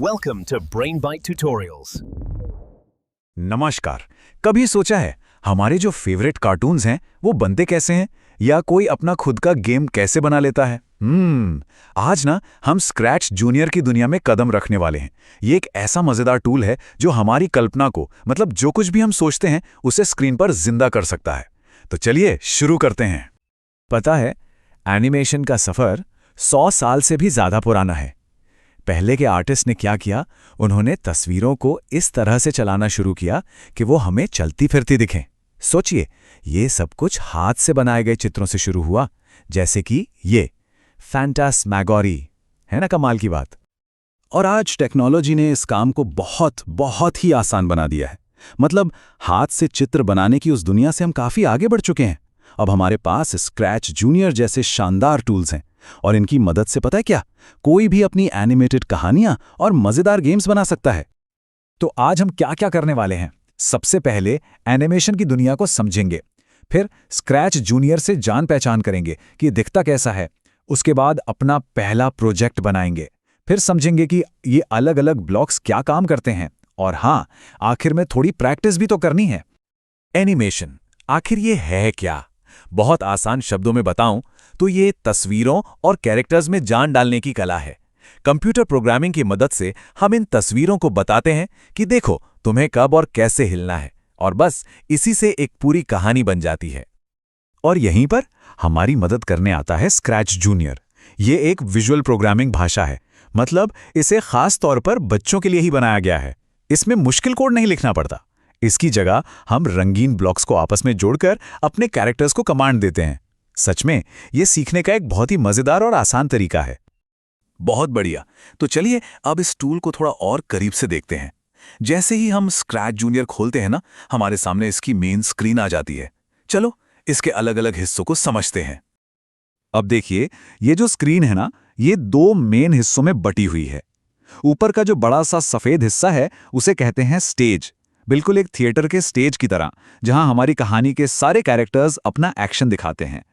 Welcome to BrainBite Tutorials. नमस्कार। कभी सोचा है हमारे जो फेवरेट कार्टून्स हैं वो बनते कैसे हैं, या कोई अपना खुद का गेम कैसे बना लेता है? आज ना हम स्क्रैच जूनियर की दुनिया में कदम रखने वाले हैं। ये एक ऐसा मजेदार टूल है जो हमारी कल्पना को, मतलब जो कुछ भी हम सोचते हैं उसे स्क्रीन पर जिंदा कर सकता है। तो चलिए शुरू करते हैं। पता है, एनिमेशन का सफर 100 साल से भी ज्यादा पुराना है। पहले के आर्टिस्ट ने क्या किया, उन्होंने तस्वीरों को इस तरह से चलाना शुरू किया कि वो हमें चलती फिरती दिखें। सोचिए, ये सब कुछ हाथ से बनाए गए चित्रों से शुरू हुआ, जैसे कि ये फैंटास्मैगोरी, है ना कमाल की बात। और आज टेक्नोलॉजी ने इस काम को बहुत ही आसान बना दिया है। मतलब हाथ से चित्र बनाने की उस दुनिया से हम काफी आगे बढ़ चुके हैं। अब हमारे पास स्क्रैच जूनियर जैसे शानदार टूल्स हैं, और इनकी मदद से पता है क्या, कोई भी अपनी एनिमेटेड कहानियां और मजेदार गेम्स बना सकता है। तो आज हम क्या क्या करने वाले हैं? सबसे पहले एनिमेशन की दुनिया को समझेंगे, फिर स्क्रैच जूनियर से जान पहचान करेंगे कि ये दिखता कैसा है। उसके बाद अपना पहला प्रोजेक्ट बनाएंगे, फिर समझेंगे कि ये अलग अलग ब्लॉक्स क्या काम करते हैं, और हाँ, आखिर में थोड़ी प्रैक्टिस भी तो करनी है। एनिमेशन आखिर ये है क्या? बहुत आसान शब्दों में बताऊं तो ये तस्वीरों और कैरेक्टर्स में जान डालने की कला है। कंप्यूटर प्रोग्रामिंग की मदद से हम इन तस्वीरों को बताते हैं कि देखो तुम्हें कब और कैसे हिलना है, और बस इसी से एक पूरी कहानी बन जाती है। और यहीं पर हमारी मदद करने आता है स्क्रैच जूनियर। ये एक विजुअल प्रोग्रामिंग भाषा है, मतलब इसे खास तौर पर बच्चों के लिए ही बनाया गया है। इसमें मुश्किल कोड नहीं लिखना पड़ता। इसकी जगह हम रंगीन ब्लॉक्स को आपस में जोड़कर अपने कैरेक्टर्स को कमांड देते हैं। सच में ये सीखने का एक बहुत ही मजेदार और आसान तरीका है। बहुत बढ़िया। तो चलिए अब इस टूल को थोड़ा और करीब से देखते हैं। जैसे ही हम स्क्रैच जूनियर खोलते हैं ना, हमारे सामने इसकी मेन स्क्रीन आ जाती है। चलो इसके अलग अलग हिस्सों को समझते हैं। अब देखिए, ये जो स्क्रीन है ना, ये दो मेन हिस्सों में बटी हुई है। ऊपर का जो बड़ा सा सफेद हिस्सा है उसे कहते हैं स्टेज, बिल्कुल एक थिएटर के स्टेज की तरह, जहां हमारी कहानी के सारे कैरेक्टर्स अपना एक्शन दिखाते हैं।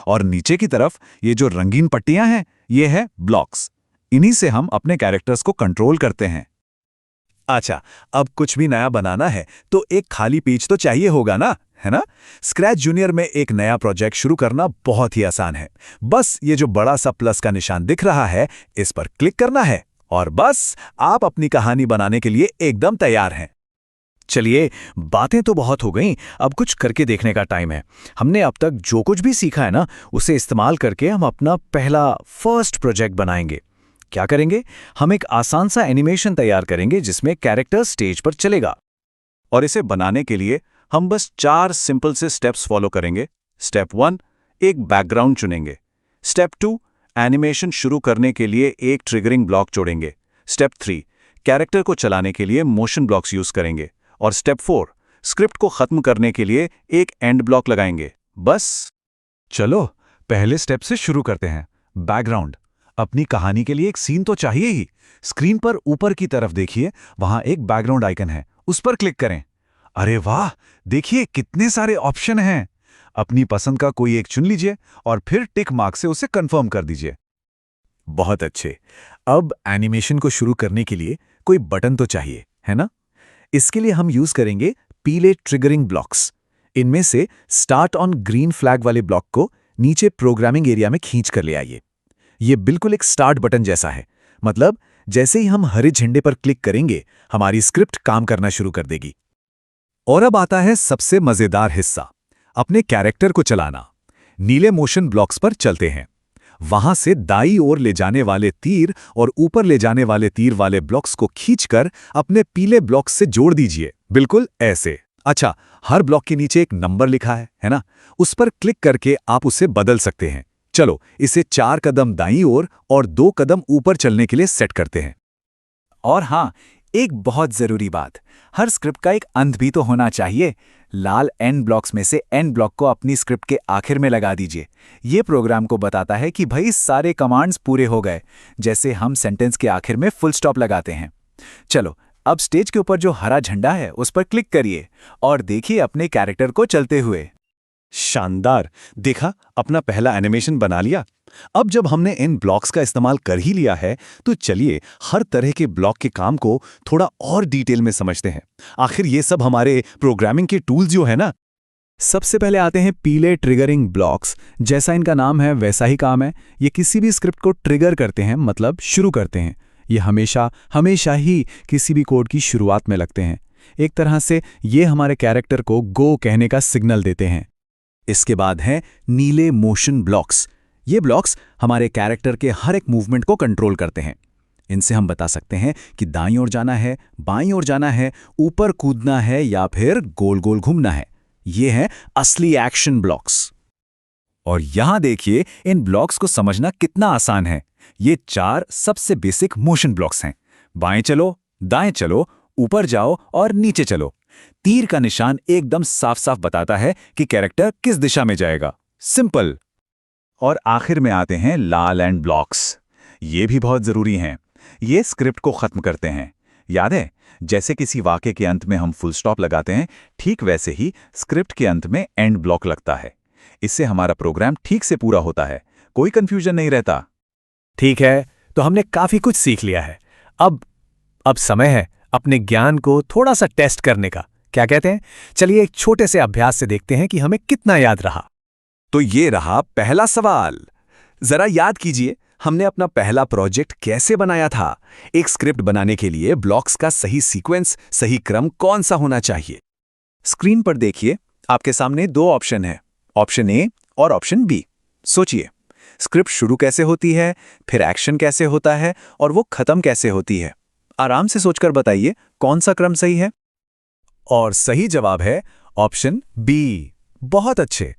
और नीचे की तरफ ये जो रंगीन पट्टियां हैं, ये है ब्लॉक्स। इन्हीं से हम अपने कैरेक्टर्स को कंट्रोल करते हैं। अच्छा, अब कुछ भी नया बनाना है तो एक खाली पेज तो चाहिए होगा ना, है ना? स्क्रैच जूनियर में एक नया प्रोजेक्ट शुरू करना बहुत ही आसान है। बस ये जो बड़ा सा प्लस का निशान दिख रहा है, इस पर क्लिक करना है, और बस आप अपनी कहानी बनाने के लिए एकदम तैयार हैं। चलिए, बातें तो बहुत हो गईं, अब कुछ करके देखने का टाइम है। हमने अब तक जो कुछ भी सीखा है ना, उसे इस्तेमाल करके हम अपना पहला फर्स्ट प्रोजेक्ट बनाएंगे। क्या करेंगे? हम एक आसान सा एनिमेशन तैयार करेंगे जिसमें कैरेक्टर स्टेज पर चलेगा। और इसे बनाने के लिए हम बस 4 सिंपल से स्टेप्स फॉलो करेंगे। स्टेप 1, एक बैकग्राउंड चुनेंगे। स्टेप 2, एनिमेशन शुरू करने के लिए एक ट्रिगरिंग ब्लॉक जोड़ेंगे। स्टेप 3, कैरेक्टर को चलाने के लिए मोशन ब्लॉक्स यूज करेंगे। और स्टेप 4, स्क्रिप्ट को खत्म करने के लिए एक एंड ब्लॉक लगाएंगे। बस। चलो पहले स्टेप से शुरू करते हैं। बैकग्राउंड। अपनी कहानी के लिए एक सीन तो चाहिए ही। स्क्रीन पर ऊपर की तरफ देखिए, वहां एक बैकग्राउंड आइकन है, उस पर क्लिक करें। अरे वाह, देखिए कितने सारे ऑप्शन हैं। अपनी पसंद का कोई एक चुन लीजिए और फिर टिक मार्क से उसे कंफर्म कर दीजिए। बहुत अच्छे। अब एनिमेशन को शुरू करने के लिए कोई बटन तो चाहिए, है ना? इसके लिए हम यूज करेंगे पीले ट्रिगरिंग ब्लॉक्स। इनमें से स्टार्ट ऑन ग्रीन फ्लैग वाले ब्लॉक को नीचे प्रोग्रामिंग एरिया में खींच कर ले आइए। ये बिल्कुल एक स्टार्ट बटन जैसा है, मतलब जैसे ही हम हरे झंडे पर क्लिक करेंगे, हमारी स्क्रिप्ट काम करना शुरू कर देगी। और अब आता है सबसे मजेदार हिस्सा, अपने कैरेक्टर को चलाना। नीले मोशन ब्लॉक्स पर चलते हैं। वहां से दाईं ओर ले जाने वाले तीर और ऊपर ले जाने वाले तीर वाले ब्लॉक्स को खींचकर अपने पीले ब्लॉक्स से जोड़ दीजिए, बिल्कुल ऐसे। अच्छा, हर ब्लॉक के नीचे एक नंबर लिखा है ना? उस पर क्लिक करके आप उसे बदल सकते हैं। चलो इसे 4 कदम दाईं ओर और 2 कदम ऊपर चलने के लिए सेट करते हैं। और हाँ, एक बहुत जरूरी बात, हर स्क्रिप्ट का एक अंत भी तो होना चाहिए। लाल एंड ब्लॉक्स में से एंड ब्लॉक को अपनी स्क्रिप्ट के आखिर में लगा दीजिए। ये प्रोग्राम को बताता है कि भाई सारे कमांड्स पूरे हो गए, जैसे हम सेंटेंस के आखिर में फुल स्टॉप लगाते हैं। चलो अब स्टेज के ऊपर जो हरा झंडा है उस पर क्लिक करिए और देखिए अपने कैरेक्टर को चलते हुए। शानदार, देखा, अपना पहला एनिमेशन बना लिया। अब जब हमने इन ब्लॉक्स का इस्तेमाल कर ही लिया है, तो चलिए हर तरह के ब्लॉक के काम को थोड़ा और डिटेल में समझते हैं। आखिर ये सब हमारे प्रोग्रामिंग के टूल्स जो है ना। सबसे पहले आते हैं पीले ट्रिगरिंग ब्लॉक्स। जैसा इनका नाम है वैसा ही काम है। ये किसी भी स्क्रिप्ट को ट्रिगर करते हैं, मतलब शुरू करते हैं। ये हमेशा ही किसी भी कोड की शुरुआत में लगते हैं। एक तरह से ये हमारे कैरेक्टर को गो कहने का सिग्नल देते हैं। इसके बाद हैं नीले मोशन ब्लॉक्स। ये ब्लॉक्स हमारे कैरेक्टर के हर एक मूवमेंट को कंट्रोल करते हैं। इनसे हम बता सकते हैं कि दाईं ओर जाना है, बाईं ओर जाना है, ऊपर कूदना है या फिर गोल गोल घूमना है। ये हैं असली एक्शन ब्लॉक्स। और यहां देखिए, इन ब्लॉक्स को समझना कितना आसान है। ये 4 सबसे बेसिक मोशन ब्लॉक्स हैं। बाएं चलो, दाएं चलो, ऊपर जाओ और नीचे चलो। तीर का निशान एकदम साफ साफ बताता है कि कैरेक्टर किस दिशा में जाएगा। सिंपल। और आखिर में आते हैं लाल एंड ब्लॉक्स। ये भी बहुत जरूरी हैं। ये स्क्रिप्ट को खत्म करते हैं। याद है, जैसे किसी वाक्य के अंत में हम फुल स्टॉप लगाते हैं, ठीक वैसे ही स्क्रिप्ट के अंत में एंड ब्लॉक लगता है। इससे हमारा प्रोग्राम ठीक से पूरा होता है, कोई कंफ्यूजन नहीं रहता। ठीक है, तो हमने काफी कुछ सीख लिया है। अब समय है अपने ज्ञान को थोड़ा सा टेस्ट करने का। क्या कहते हैं? चलिए एक छोटे से अभ्यास से देखते हैं कि हमें कितना याद रहा। तो ये रहा पहला सवाल। जरा याद कीजिए, हमने अपना पहला प्रोजेक्ट कैसे बनाया था। एक स्क्रिप्ट बनाने के लिए ब्लॉक्स का सही सीक्वेंस, सही क्रम कौन सा होना चाहिए। स्क्रीन पर देखिए, आपके सामने 2 ऑप्शन है, ऑप्शन ए और ऑप्शन बी। सोचिए, स्क्रिप्ट शुरू कैसे होती है, फिर एक्शन कैसे होता है और वो खत्म कैसे होती है। आराम से सोचकर बताइए कौन सा क्रम सही है। और सही जवाब है ऑप्शन बी। बहुत अच्छे।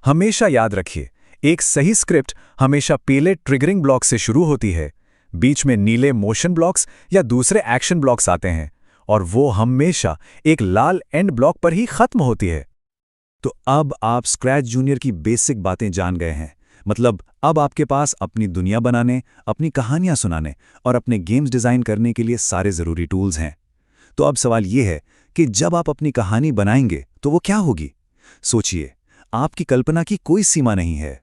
हमेशा याद रखिए, एक सही स्क्रिप्ट हमेशा पीले ट्रिगरिंग ब्लॉक से शुरू होती है, बीच में नीले मोशन ब्लॉक्स या दूसरे एक्शन ब्लॉक्स आते हैं, और वो हमेशा एक लाल एंड ब्लॉक पर ही खत्म होती है। तो अब आप स्क्रैच जूनियर की बेसिक बातें जान गए हैं। मतलब अब आपके पास अपनी दुनिया बनाने, अपनी कहानियां सुनाने और अपने गेम्स डिजाइन करने के लिए सारे जरूरी टूल्स हैं। तो अब सवाल यह है कि जब आप अपनी कहानी बनाएंगे तो वो क्या होगी। सोचिए, आपकी कल्पना की कोई सीमा नहीं है।